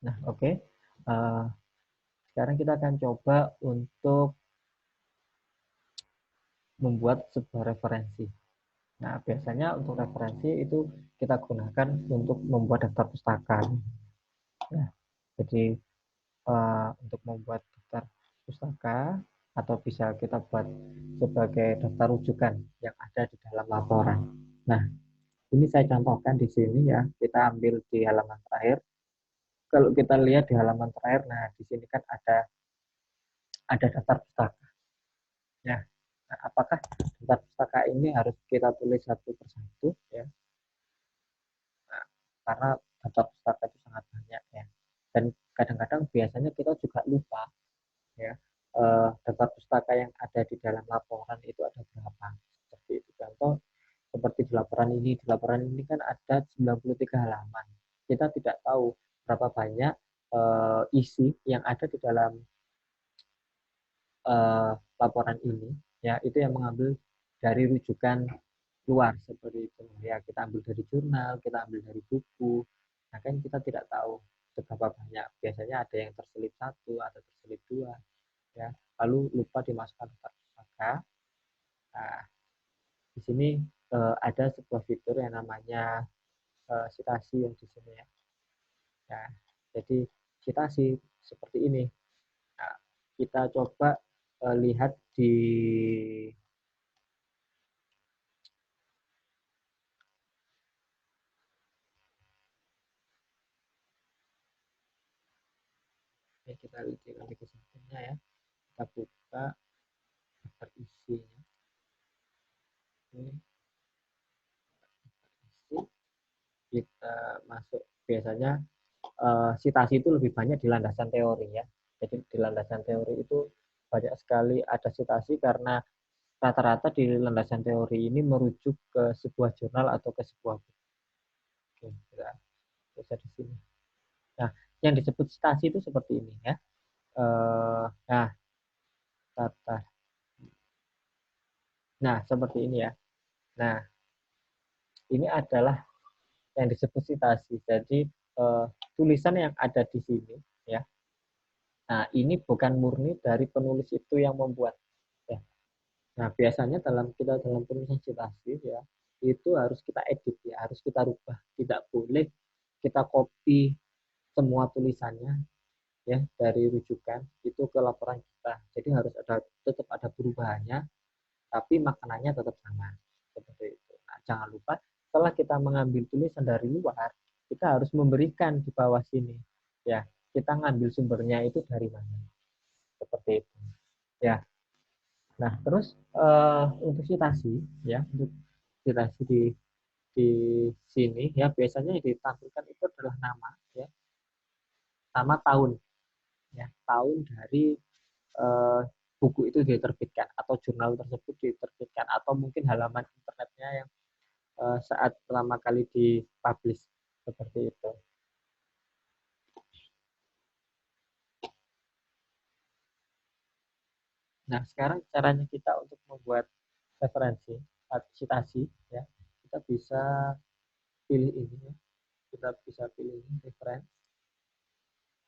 Nah, oke. Sekarang kita akan coba untuk membuat sebuah referensi. Nah, biasanya untuk referensi itu kita gunakan untuk membuat daftar pustaka. Ya, jadi untuk membuat daftar pustaka atau bisa kita buat sebagai daftar rujukan yang ada di dalam laporan. Nah, ini saya contohkan di sini ya. Kita ambil di halaman terakhir. Kalau kita lihat di halaman terakhir, nah di sini kan ada daftar pustaka. Ya, nah, apakah daftar pustaka ini harus kita tulis satu persatu ya? Nah, karena daftar pustaka itu sangat banyak ya. Dan kadang-kadang biasanya kita juga lupa ya, daftar pustaka yang ada di dalam laporan itu ada berapa. Seperti itu. Contoh seperti di laporan ini kan ada 93 halaman. Kita tidak tahu berapa banyak isi yang ada di dalam laporan ini ya, itu yang mengambil dari rujukan luar seperti itu ya. Kita ambil dari jurnal, kita ambil dari buku. Nah, kan kita tidak tahu seberapa banyak. Biasanya ada yang terselip satu atau terselip dua ya, lalu lupa dimasukkan daftar pustaka. Nah, di sini ada sebuah fitur yang namanya citasi yang di sini ya. Nah, jadi citasi seperti ini. Nah, kita coba lihat di kita lihat di navigasinya ya. Kita buka daftar isinya. Ini isi, kita masuk. Biasanya citasi itu lebih banyak di landasan teori ya. Jadi di landasan teori itu banyak sekali ada citasi karena rata-rata di landasan teori ini merujuk ke sebuah jurnal atau ke sebuah buku. Oke, kita bisa di sini. Nah, yang disebut citasi itu seperti ini ya. Nah, tata. Nah, seperti ini ya. Nah, ini adalah yang disebut citasi. Jadi tulisan yang ada di sini ya. Nah, ini bukan murni dari penulis itu yang membuat ya. Nah, biasanya dalam penulisan citasi ya, itu harus kita edit ya, harus kita rubah. Tidak boleh kita copy semua tulisannya ya dari rujukan itu ke laporan kita. Jadi harus tetap ada perubahannya, tapi maknanya tetap sama. Seperti itu. Nah, jangan lupa setelah kita mengambil tulisan dari luar, kita harus memberikan di bawah sini ya. Kita ngambil sumbernya itu dari mana. Seperti itu. Ya. Nah, terus untuk citasi ya, untuk citasi di sini ya biasanya yang ditampilkan itu adalah nama ya, sama tahun ya, tahun dari eh, buku itu diterbitkan atau jurnal tersebut diterbitkan atau mungkin halaman internetnya yang saat pertama kali dipublish seperti itu. Nah, sekarang caranya kita untuk membuat referensi atau citasi ya, kita bisa pilih ini ya. Kita bisa pilih ini referensi.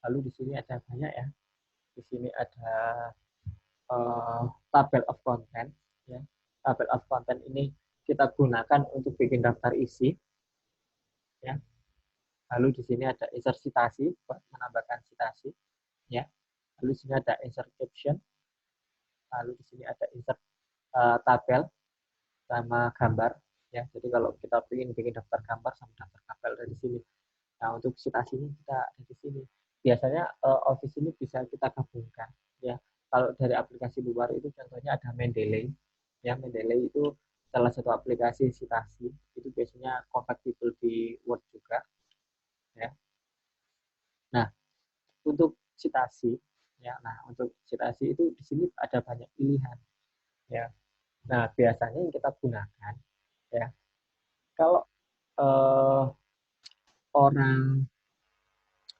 Lalu di sini ada banyak ya. Di sini ada tabel of content ya. Tabel of content ini kita gunakan untuk bikin daftar isi ya. Lalu di sini ada insert citasi buat menambahkan citasi ya. Lalu di sini ada insert caption. Lalu di sini ada insert tabel sama gambar ya. Jadi kalau kita ingin bikin daftar gambar sama daftar tabel dari sini. Nah, untuk citasinya kita ada di sini. Biasanya Office ini bisa kita gabungkan ya. Kalau dari aplikasi luar itu contohnya ada Mendeley. Ya, Mendeley itu salah satu aplikasi citasi. Itu biasanya kompatibel di Word juga ya. Nah, untuk citasi ya. Nah, untuk citasi itu di sini ada banyak pilihan ya. Nah, biasanya yang kita gunakan ya, kalau eh, orang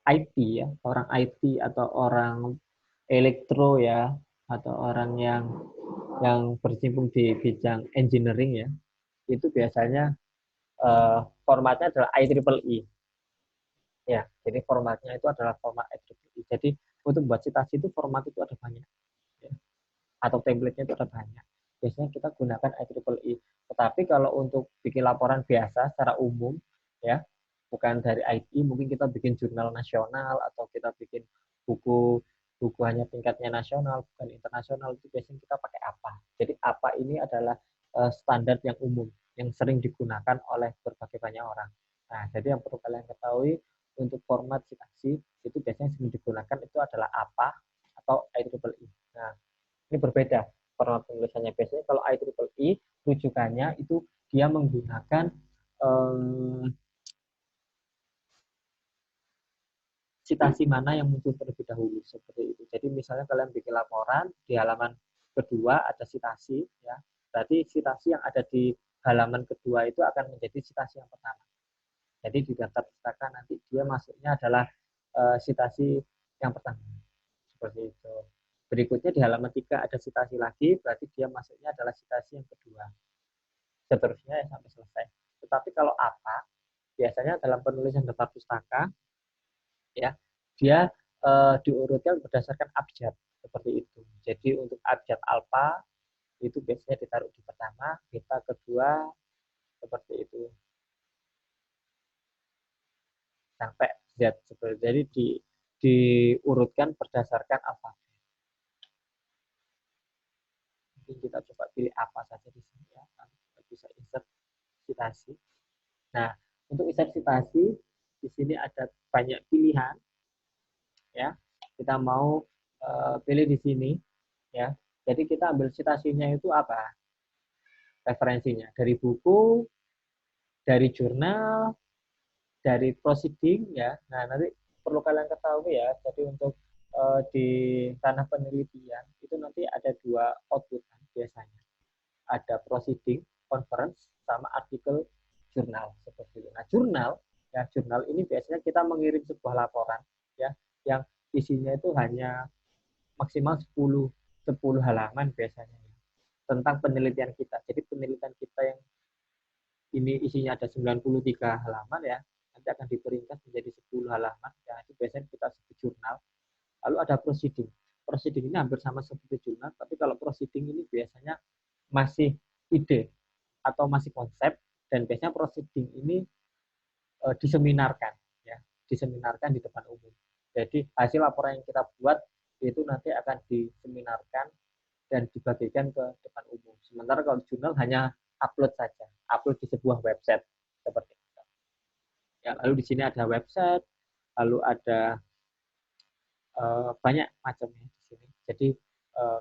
IT ya, orang IT atau orang elektro ya, atau orang yang berkecimpung di bidang engineering ya, itu biasanya formatnya adalah IEEE Ya, jadi formatnya itu adalah format IEEE. Jadi untuk buat citasi itu format itu ada banyak, ya. Atau template-nya itu ada banyak. Biasanya kita gunakan IEEE. Tetapi kalau untuk bikin laporan biasa secara umum, ya, bukan dari IT, mungkin kita bikin jurnal nasional atau kita bikin buku buku hanya tingkatnya nasional, bukan internasional, itu biasanya kita pakai APA. Jadi APA ini adalah standar yang umum, yang sering digunakan oleh berbagai banyak orang. Nah, jadi yang perlu kalian ketahui untuk format citasi itu biasanya sering digunakan itu adalah APA atau IEEE. Nah, ini berbeda format penulisannya. Biasanya kalau IEEE rujukannya itu dia menggunakan citasi mana yang muncul terlebih dahulu seperti itu. Jadi misalnya kalian bikin laporan di halaman kedua ada citasi, ya, berarti citasi yang ada di halaman kedua itu akan menjadi citasi yang pertama. Jadi di daftar pustaka nanti dia masuknya adalah citasi yang pertama seperti itu. Berikutnya di halaman 3 ada citasi lagi, berarti dia masuknya adalah citasi yang kedua. Seterusnya ya sampai selesai. Tetapi kalau apa, biasanya dalam penulisan daftar pustaka, ya, dia diurutkan berdasarkan abjad seperti itu. Jadi untuk abjad alfa itu biasanya ditaruh di pertama, beta kedua, seperti itu sampai Z seperti. Jadi diurutkan berdasarkan alfabet. Mungkin kita coba pilih apa saja di sini ya, nanti kita bisa insert citasi. Nah, untuk insert citasi di sini ada banyak pilihan, ya. Kita mau pilih di sini, ya. Jadi kita ambil citasinya itu apa? Referensinya dari buku, dari jurnal, dari proceeding, ya. Nah, nanti perlu kalian ketahui ya. Jadi untuk di tanah penelitian itu nanti ada dua output biasanya. Ada proceeding, conference, sama artikel jurnal seperti itu. Nah, jurnal, ya, jurnal ini biasanya kita mengirim sebuah laporan, ya, yang isinya itu hanya maksimal 10 halaman biasanya, ya, tentang penelitian kita. Jadi penelitian kita yang ini isinya ada 93 halaman, ya, nanti akan diperingkas menjadi 10 halaman, ya, itu biasanya kita sebut jurnal. Lalu ada proceeding. Proceeding ini hampir sama seperti jurnal, tapi kalau proceeding ini biasanya masih ide atau masih konsep, dan biasanya proceeding ini diseminarkan, ya, diseminarkan di depan umum. Jadi hasil laporan yang kita buat itu nanti akan diseminarkan dan dibagikan ke depan umum. Sementara kalau jurnal hanya upload saja, upload di sebuah website seperti itu. Ya, lalu di sini ada website, lalu ada banyak macamnya di sini. Jadi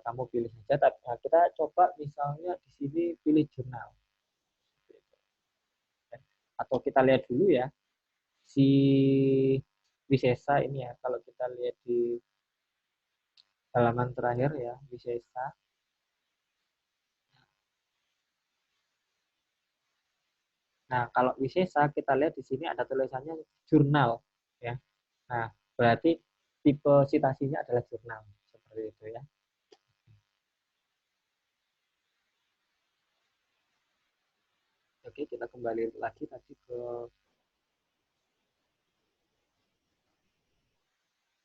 kamu pilih saja. Nah, kita coba misalnya di sini pilih jurnal. Atau kita lihat dulu ya si Wisesa ini, ya, kalau kita lihat di halaman terakhir, ya, Wisesa. Nah, kalau Wisesa kita lihat di sini ada tulisannya jurnal, ya. Nah, berarti tipe citasinya adalah jurnal seperti itu, ya. Oke, kita kembali lagi tadi ke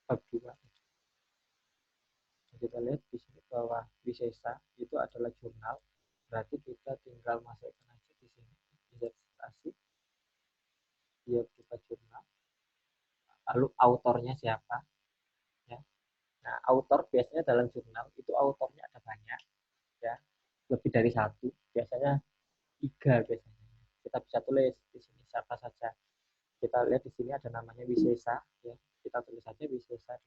bab 2. Kita lihat di sini bahwa Wisesa itu adalah jurnal, berarti kita tinggal masukkan aja di sini identifikasi, dia kita jurnal, lalu autornya siapa, ya. Nah, autor biasanya dalam jurnal itu autornya ada banyak, ya, lebih dari satu, biasanya 3 biasanya. Kita bisa tulis di sini siapa saja. Kita lihat di sini ada namanya Wisesa, ya. Kita tulis saja Wisesa.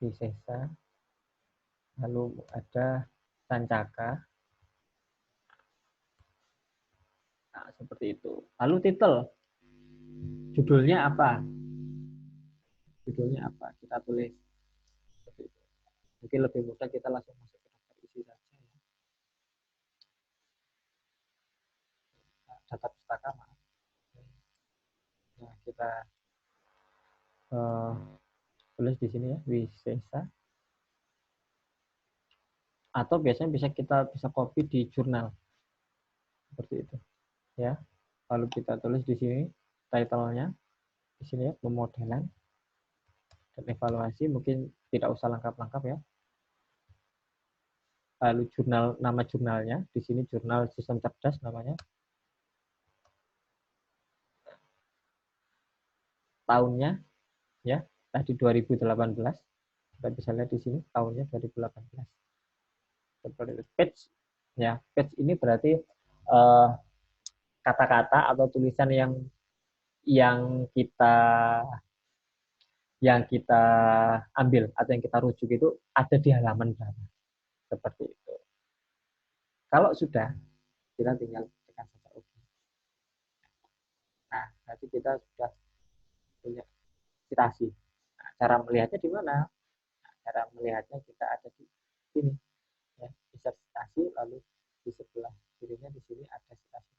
Wisesa. Lalu ada Sancaka. Nah, seperti itu. Lalu titel, judulnya apa? Judulnya apa? Kita tulis seperti itu. Mungkin lebih mudah kita langsung masuk ke daftar isi saja, ya. Nah, data pustaka, maaf. Nah, kita uh, tulis di sini ya, Wisesa. Atau biasanya kita bisa copy di jurnal seperti itu, ya. Lalu kita tulis di sini title-nya, Di sini ya, pemodelan dan evaluasi, mungkin tidak usah lengkap-lengkap ya. Lalu jurnal, nama jurnalnya, di sini jurnal sistem cerdas namanya. Tahunnya ya, tadi 2018. Kita bisa lihat di sini tahunnya 2018. Seperti itu. Page ya, page ini berarti kata-kata atau tulisan yang kita yang kita ambil atau yang kita rujuk itu ada di halaman berapa. Seperti itu. Kalau sudah, kita tinggal tekan saja OK. Nah, berarti kita sudah punya citasi. Nah, cara melihatnya di mana? Nah, cara melihatnya kita ada di sini. Ya, insert citasi, lalu di sebelah kirinya di sini ada citasi.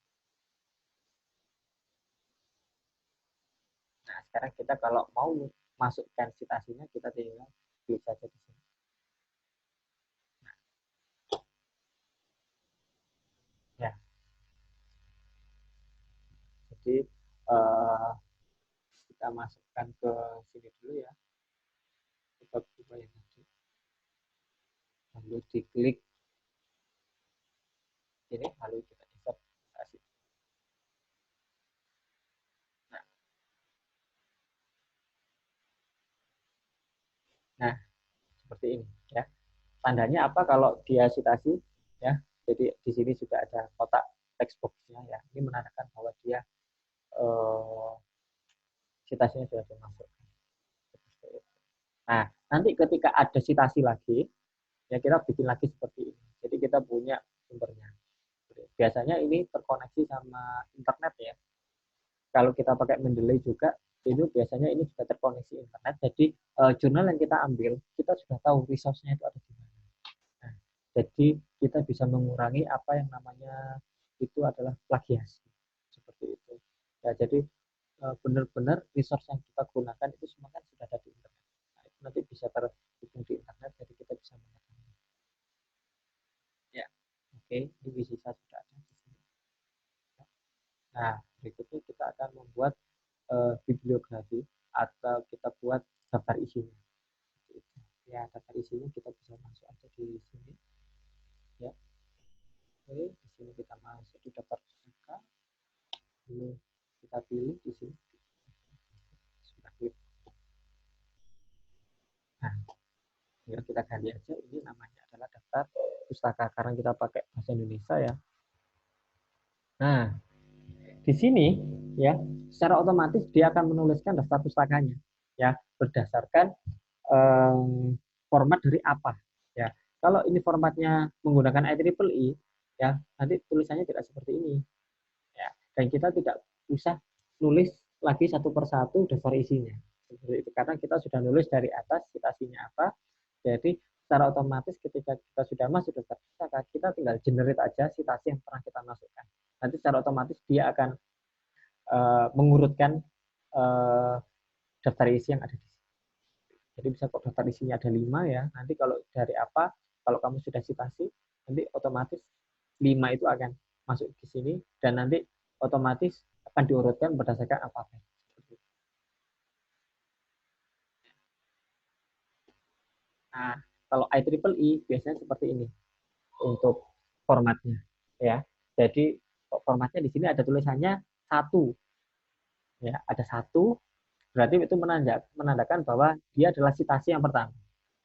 Nah, sekarang kita kalau mau masukkan citasinya, kita tinggal klik saja di sini. Ya, jadi kita masukkan ke sini dulu ya. Kita buka yang tadi. Lalu diklik ini, lalu kita insert citasi. Nah, nah, seperti ini ya. Tandanya apa kalau dia citasi ya? Jadi di sini sudah ada kotak text box-nya ya. Ini menandakan bahwa dia citasinya sudah termasuk. Nah, nanti ketika ada citasi lagi, ya kita bikin lagi seperti ini. Jadi kita punya sumbernya. Biasanya ini terkoneksi sama internet ya. Kalau kita pakai Mendeley juga, itu biasanya ini juga terkoneksi internet. Jadi jurnal yang kita ambil, kita sudah tahu resource-nya itu ada di mana. Nah, jadi kita bisa mengurangi apa yang namanya itu adalah plagiasi. Seperti itu. Ya, jadi benar-benar resource yang kita gunakan itu semua kan sudah ada di internet. Nah, itu nanti bisa terhubung di internet, jadi kita bisa mengetahui. Ya, oke, ini bisa sudah ada di sini. Nah, berikutnya kita akan membuat bibliografi atau kita buat daftar isinya. Ya, daftar isinya kita bisa masuk aja di sini. Ya, oke, di sini kita masuk di daftar pustaka. Ini kita pilih di sini. Sudah klik. Nah, tinggal kita ganti aja. Ini namanya adalah daftar pustaka karena kita pakai bahasa Indonesia ya. Nah, di sini ya, secara otomatis dia akan menuliskan daftar pustakanya ya berdasarkan format dari apa ya. Kalau ini formatnya menggunakan IEEE ya, nanti tulisannya tidak seperti ini ya. Dan kita tidak usah nulis lagi satu persatu daftar isinya. Seperti itu. Karena kita sudah nulis dari atas citasinya apa. Jadi secara otomatis ketika kita sudah masuk daftar pustaka, kita tinggal generate aja citasi yang pernah kita masukkan. Nanti secara otomatis dia akan mengurutkan daftar isi yang ada di sini. Jadi bisa kok daftar isinya ada 5 ya. Nanti kalau dari apa, kalau kamu sudah citasi, nanti otomatis 5 itu akan masuk di sini dan nanti otomatis akan diurutkan berdasarkan apa. Nah, kalau IEEE biasanya seperti ini untuk formatnya ya. Jadi formatnya di sini ada tulisannya 1 ya, ada 1 berarti itu menandakan bahwa dia adalah citasi yang pertama,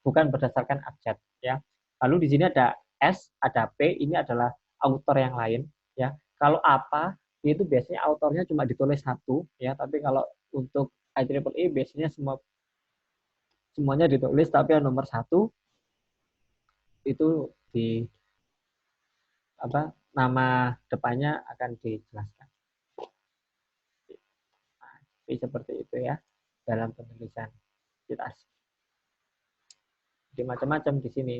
bukan berdasarkan abjad ya. Lalu di sini ada S, ada P, ini adalah autor yang lain ya. Kalau apa itu biasanya autornya cuma ditulis 1 ya, tapi kalau untuk IEEE biasanya semuanya ditulis, tapi yang nomor 1 itu di apa nama depannya akan dijelaskan. Nah, seperti itu ya dalam penulisan citasi. Jadi macam-macam di sini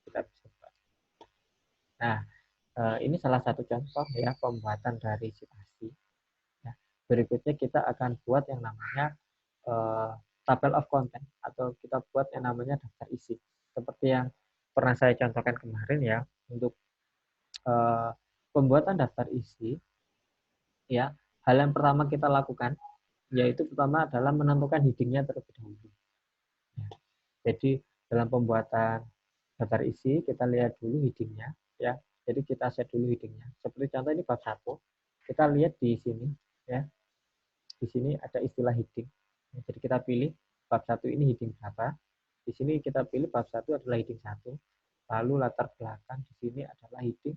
kita bisa buat. Nah, ini salah satu contoh ya pembuatan dari citasi. Nah, berikutnya kita akan buat yang namanya table of content atau kita buat yang namanya daftar isi. Seperti yang pernah saya contohkan kemarin ya, untuk pembuatan daftar isi ya, hal yang pertama kita lakukan yaitu pertama adalah menentukan headingnya terlebih dahulu. Jadi dalam pembuatan daftar isi kita lihat dulu headingnya ya. Jadi kita set dulu headingnya. Seperti contoh ini bab 1. Kita lihat di sini ya. Di sini ada istilah heading. Jadi kita pilih bab 1 ini heading berapa. Di sini kita pilih bab 1 adalah heading 1. Lalu latar belakang di sini adalah heading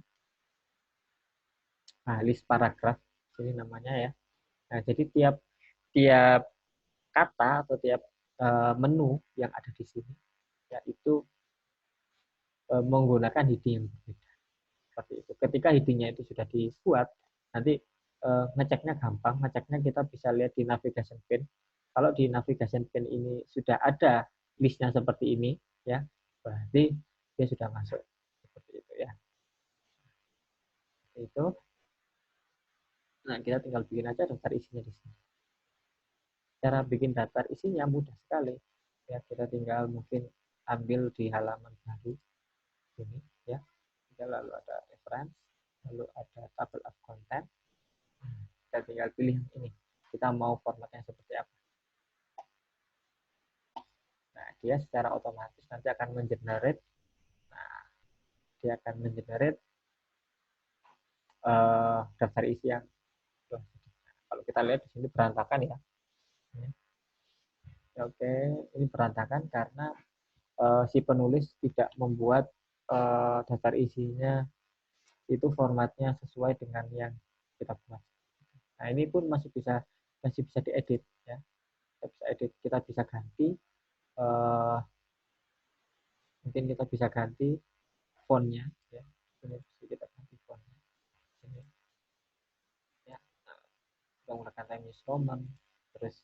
list paragraf. Ini namanya ya. Nah, jadi tiap kata atau tiap menu yang ada di sini yaitu menggunakan heading yang berbeda. Seperti itu. Ketika headingnya itu sudah dibuat, nanti ngeceknya gampang. Ngeceknya kita bisa lihat di navigation pane. Kalau di navigation pane ini sudah ada listnya seperti ini, ya berarti dia sudah masuk. Seperti itu ya. Itu. Nah, kita tinggal bikin aja daftar isinya di sini. Cara bikin daftar isinya mudah sekali. Ya, kita tinggal mungkin ambil di halaman baru ini, ya. Lalu ada reference, lalu ada table of content. Kita tinggal pilih ini. Kita mau formatnya seperti apa. Nah, dia secara otomatis nanti akan mengenerate. Nah, dia akan mengenerate daftar isi yang kalau kita lihat di sini berantakan ya. Oke, ini berantakan karena si penulis tidak membuat daftar isinya itu formatnya sesuai dengan yang kita buat. Nah, ini pun masih bisa diedit ya. Kita bisa edit, kita bisa ganti mungkin kita bisa ganti fontnya ya. Ini bisa kita ganti fontnya. Ini ya. Kita menggunakan Times New Roman, terus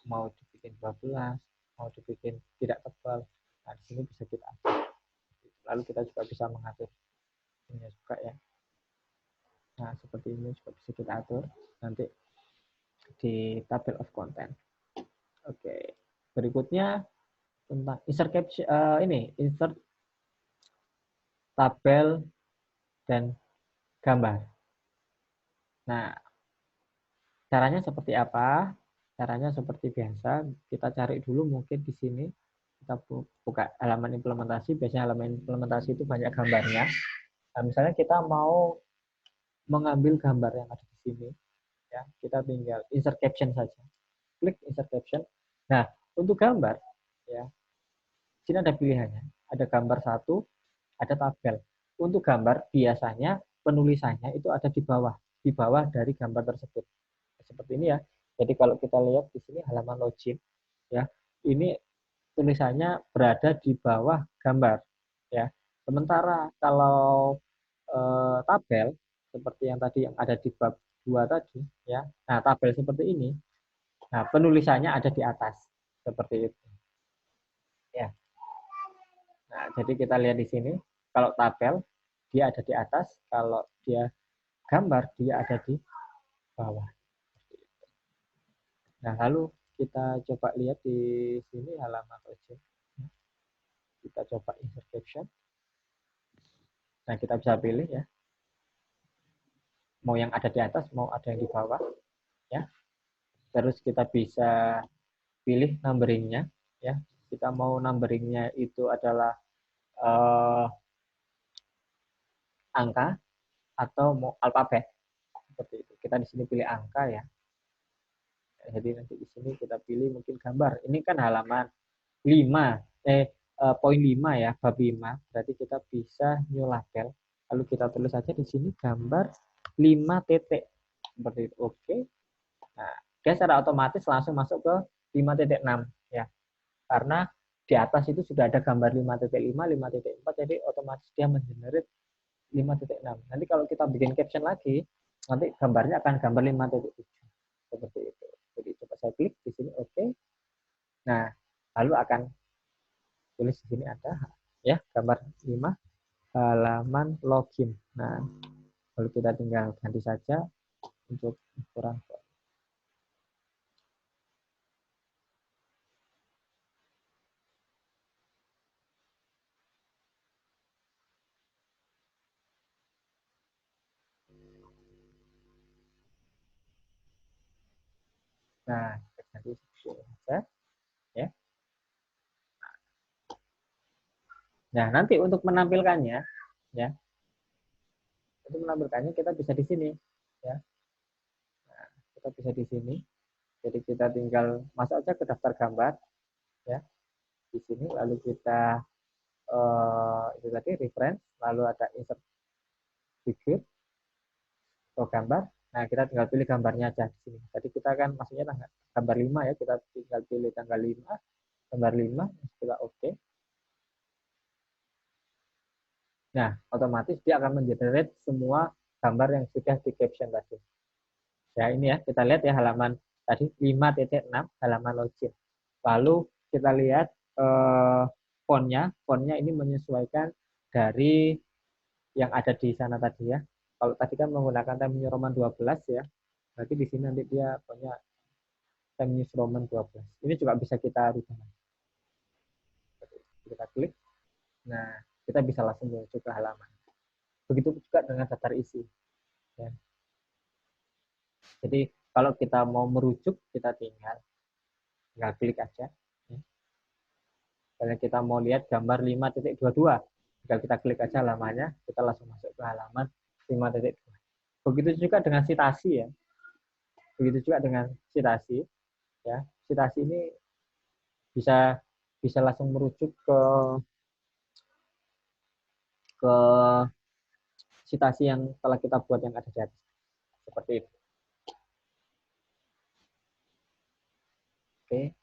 mau dibikin 12, mau dibikin tidak tebal. Nah, di sini bisa kita atur. Lalu kita juga bisa mengatur ini juga ya. Nah, seperti ini juga bisa kita atur nanti di table of content. Oke. Berikutnya tentang insert caption insert tabel dan gambar. Nah, caranya seperti apa? Caranya seperti biasa, kita cari dulu mungkin di sini kita buka halaman implementasi. Biasanya halaman implementasi itu banyak gambarnya. Nah, misalnya kita mau mengambil gambar yang ada di sini, ya kita tinggal insert caption saja. Klik insert caption. Nah, untuk gambar, ya sini ada pilihannya. Ada gambar satu, ada tabel. Untuk gambar biasanya penulisannya itu ada di bawah dari gambar tersebut. Seperti ini ya. Jadi kalau kita lihat di sini halaman login, ya ini tulisannya berada di bawah gambar, ya. Sementara kalau tabel seperti yang tadi yang ada di bab 2 tadi, ya. Nah, tabel seperti ini, nah penulisannya ada di atas seperti itu, ya. Nah, jadi kita lihat di sini, kalau tabel dia ada di atas, kalau dia gambar dia ada di bawah. Nah, lalu kita coba lihat di sini halaman login. Kita coba insert caption. Nah, kita bisa pilih ya. Mau yang ada di atas, mau ada yang di bawah, ya. Terus kita bisa pilih numberingnya, ya. Kita mau numberingnya itu adalah angka atau mau alfabet seperti itu. Kita di sini pilih angka ya. Jadi nanti di sini kita pilih mungkin gambar. Ini kan halaman 5, poin 5 ya, bab 5. Berarti kita bisa new label. Lalu kita tulis saja di sini gambar 5 titik. Seperti itu. Oke. Nah, dia secara otomatis langsung masuk ke 5.6 ya. Karena di atas itu sudah ada gambar 5.5, 5.4, jadi otomatis dia mengenerate 5.6. Nanti kalau kita bikin caption lagi, nanti gambarnya akan gambar 5.7. Seperti itu. Jadi coba saya klik di sini oke. Nah, lalu akan tulis di sini ada ya gambar 5 halaman login. Nah, lalu kita tinggal ganti saja untuk ukuran. Nah, ganti saja ya. Nah, nanti untuk menampilkannya ya, untuk menampilkannya kita bisa di sini ya. Nah, kita bisa di sini. Jadi kita tinggal masuk aja ke daftar gambar ya. Di sini lalu kita itu tadi reference, lalu ada insert figure atau gambar. Nah, kita tinggal pilih gambarnya aja di sini. Jadi kita kan maksudnya gambar 5 ya, kita tinggal pilih tanggal 5, gambar 5, kita oke. Nah, otomatis dia akan mengenerate semua gambar yang sudah di caption tadi. Ya, ini ya, kita lihat ya halaman tadi 5.6 halaman login. Lalu kita lihat fontnya ini menyesuaikan dari yang ada di sana tadi ya. Kalau tadi kan menggunakan Times New Roman 12 ya, berarti di sini nanti dia punya Times New Roman 12. Ini juga bisa kita rubah. Kita klik, nah kita bisa langsung menuju ke halaman. Begitu juga dengan daftar isi. Ya. Jadi kalau kita mau merujuk, kita tinggal klik aja. Kalau kita mau lihat gambar 5.22, tinggal kita klik aja halamannya, kita langsung masuk ke halaman 5.2. Begitu juga dengan citasi ya. Begitu juga dengan citasi ya. Citasi ini bisa bisa langsung merujuk ke citasi yang telah kita buat yang ada di atas. Seperti itu. Oke.